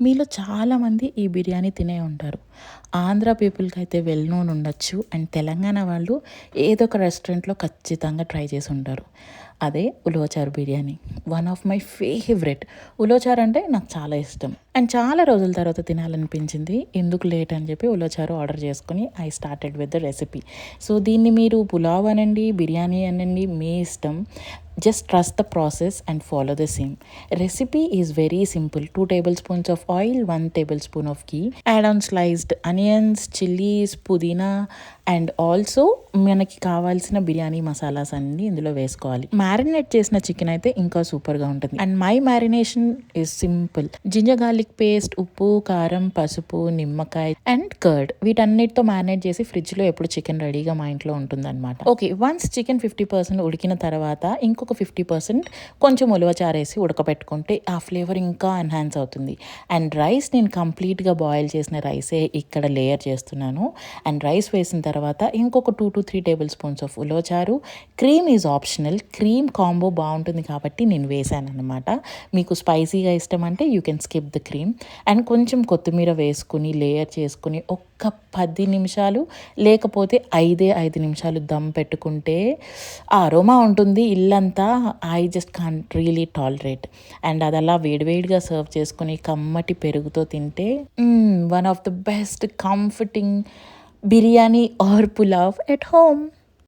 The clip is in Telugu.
మీలో చాలామంది ఈ బిర్యానీ తినే ఉంటారు. ఆంధ్ర పీపుల్‌కి అయితే వెల్ నోన్ ఉండొచ్చు. అండ్ తెలంగాణ వాళ్ళు ఏదో ఒక రెస్టారెంట్‌లో ఖచ్చితంగా ట్రై చేసి ఉంటారు. అదే ulavacharu biryani. One of my favourite. Ulavacharu అంటే నాకు చాలా ఇష్టం. అండ్ చాలా రోజుల తర్వాత తినాలనిపించింది. ఎందుకు లేట్ అని చెప్పి ఉలవచారు ఆర్డర్ చేసుకొని I started with the recipe. So దీన్ని మీరు పులావ్ అనండి, బిర్యానీ అనండి మీ ఇష్టం. Just trust the process and follow the same. Recipe is very simple. 2 tablespoons of oil, 1 tablespoon of ghee. Add on sliced onions, chilies, పుదీనా అండ్ ఆల్సో మనకి కావాల్సిన బిర్యానీ మసాలాస్ అన్నీ ఇందులో వేసుకోవాలి. మ్యారినేట్ చేసిన చికెన్ అయితే ఇంకా సూపర్గా ఉంటుంది. And my marination is simple. Ginger garlic paste, ఉప్పు, కారం, పసుపు, నిమ్మకాయ అండ్ కర్డ్ వీటన్నిటితో మ్యారినేట్ చేసి ఫ్రిడ్జ్లో ఎప్పుడు చికెన్ రెడీగా మా ఇంట్లో ఉంటుందన్నమాట. ఓకే, వన్స్ చికెన్ 50% ఉడికిన తర్వాత ఇంకొక 50% కొంచెం ఉలవచారేసి ఉడకబెట్టుకుంటే ఆ ఫ్లేవర్ ఇంకా ఎన్హాన్స్ అవుతుంది. అండ్ రైస్ నేను కంప్లీట్గా బాయిల్ చేసిన రైసే ఇక్కడ లేయర్ చేస్తున్నాను. అండ్ రైస్ వేసిన తర్వాత ఇంకొక 2 to 3 table spoons of ulavacharu. Cream is optional. Cream combo బాగుంటుంది కాబట్టి నేను వేసాను అనమాట. మీకు స్పైసీగా ఇష్టం అంటే you can skip the cream. And కొంచెం కొత్తిమీర వేసుకుని లేయర్ చేసుకుని ఒక్క 10 నిమిషాలు లేకపోతే 5 నిమిషాలు దమ్ పెట్టుకుంటే ఆ అరోమా ఉంటుంది ఇల్లంతా. I just can't really tolerate. And అది అలా వేడివేడిగా సర్వ్ చేసుకుని కమ్మటి పెరుగుతో తింటే one of the best comforting biryani or pulav at home.